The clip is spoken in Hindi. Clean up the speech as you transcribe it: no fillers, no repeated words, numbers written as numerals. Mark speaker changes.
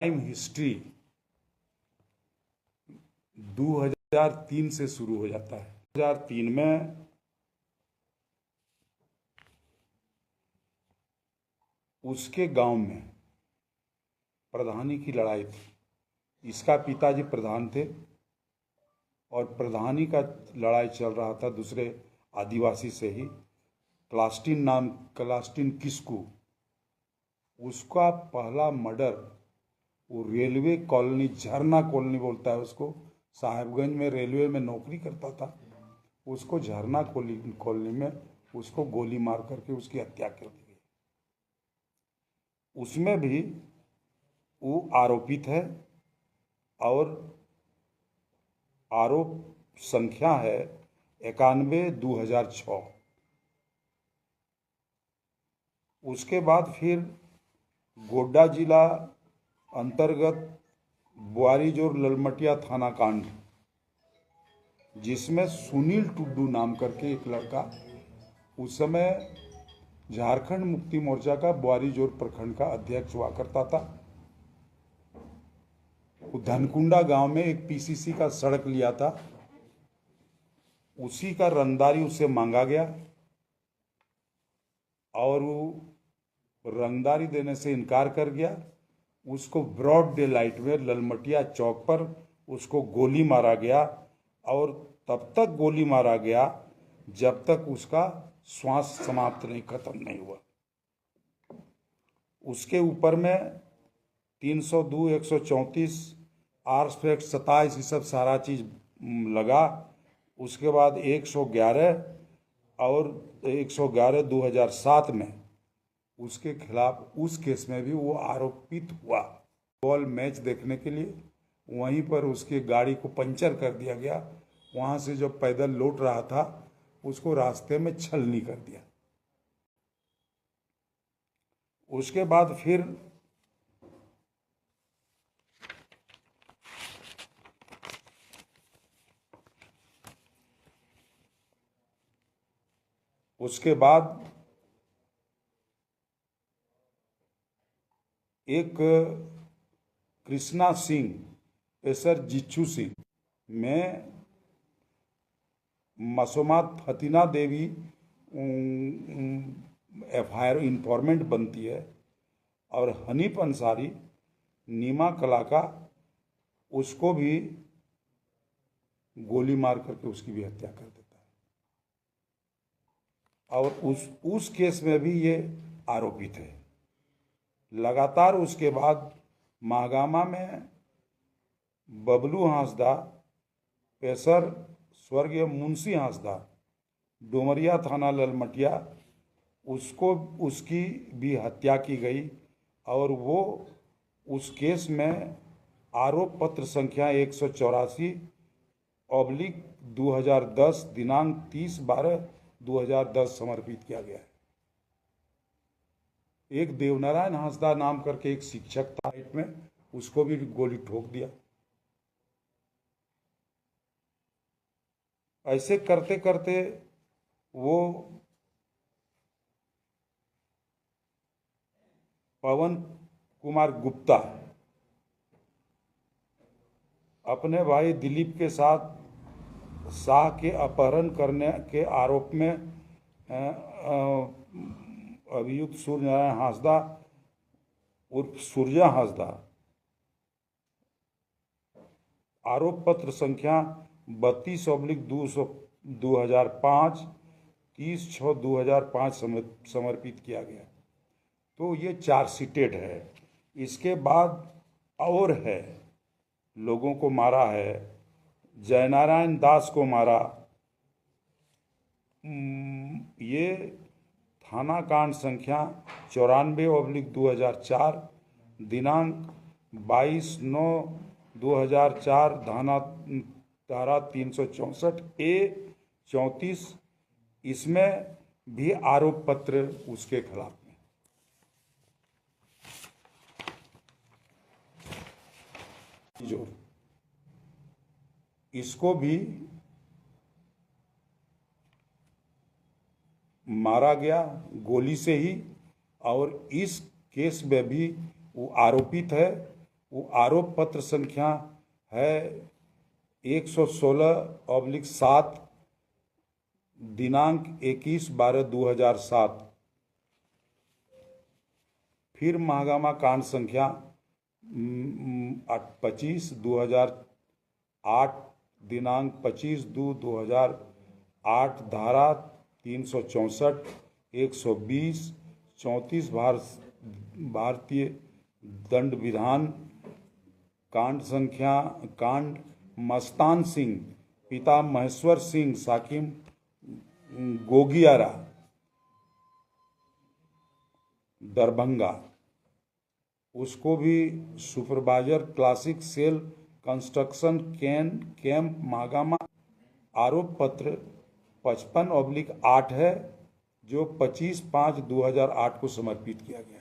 Speaker 1: क्राइम हिस्ट्री 2003 से शुरू हो जाता है। 2003 में उसके गांव में प्रधानी की लड़ाई थी। इसका पिताजी प्रधान थे और प्रधानी का लड़ाई चल रहा था दूसरे आदिवासी से ही, क्लास्टिन किस्कू। उसका पहला मर्डर वो रेलवे कॉलोनी, झरना कॉलोनी बोलता है उसको, साहेबगंज में रेलवे में नौकरी करता था। उसको झरना कॉलोनी में उसको गोली मार करके उसकी हत्या कर दी गई। उसमें भी वो आरोपित है और आरोप संख्या है 91/2006। उसके बाद फिर गोड्डा जिला अंतर्गत बुआरीजोर ललमटिया थाना कांड, जिसमें सुनील टुड्डू नाम करके एक लड़का, उस समय झारखंड मुक्ति मोर्चा का बुआरीजोर प्रखंड का अध्यक्ष हुआ करता था। धनकुंडा गांव में एक पीसीसी का सड़क लिया था, उसी का रंगदारी उससे मांगा गया और वो रंगदारी देने से इनकार कर गया। उसको ब्रॉड डे लाइट में ललमटिया चौक पर उसको गोली मारा गया और तब तक गोली मारा गया जब तक उसका श्वास समाप्त नहीं, खत्म नहीं हुआ। उसके ऊपर में 302, 134, आर्म्स एक्ट 27 ये सब सारा चीज लगा। उसके बाद 111 और 111 2007 में उसके खिलाफ उस केस में भी वो आरोपित हुआ। बॉल मैच देखने के लिए वहीं पर उसकी गाड़ी को पंचर कर दिया गया। वहां से जब पैदल लौट रहा था उसको रास्ते में छलनी कर दिया। उसके बाद फिर एक कृष्णा सिंह पेसर जिच्छू सिंह में मसोमात फतीना देवी FIR इंफॉर्मेंट बनती है और हनीफ अंसारी नीमा कला का उसको भी गोली मार करके उसकी भी हत्या कर देता है और उस केस में भी ये आरोपित है। लगातार उसके बाद महागामा में बबलू हांसदा पेसर स्वर्गीय मुंशी हांसदा, डोमरिया थाना ललमटिया, उसकी भी हत्या की गई और वो उस केस में आरोप पत्र संख्या 184/2010 दिनांक 30/12/2010 समर्पित किया गया है। एक देवनारायण हांसदा नाम करके एक शिक्षक था में, उसको भी गोली ठोक दिया। ऐसे करते करते वो पवन कुमार गुप्ता अपने भाई दिलीप के साथ शाह के अपहरण करने के आरोप में अभियुक्त सूर्यनारायण हांसदा उर्फ सूर्या हांसदा, आरोप पत्र संख्या 32/2005 30/6/2005 समर्पित किया गया। तो ये चार्जशीटेड है। इसके बाद और है, लोगों को मारा है, जयनारायण दास को मारा। ये थाना कांड संख्या 94/2004 दिनांक 22/9/2004 धारा 364A-34, इसमें भी आरोप पत्र उसके खिलाफ में। जो इसको भी मारा गया गोली से ही और इस केस में भी वो आरोपित है वो आरोप पत्र संख्या है 116/7 दिनांक 21/12/2007। फिर महागामा कांड संख्या 25/2008 दिनांक 25/2/2008 धारा 364, 120, 34 भारतीय दंड विधान। कांड मस्तान सिंह पिता महेश्वर सिंह साकिम गोगियारा दरभंगा, उसको भी supervisor classic sale construction camp Mahagama. आरोप पत्र 55/8 है जो 25/5/2008 को समर्पित किया गया।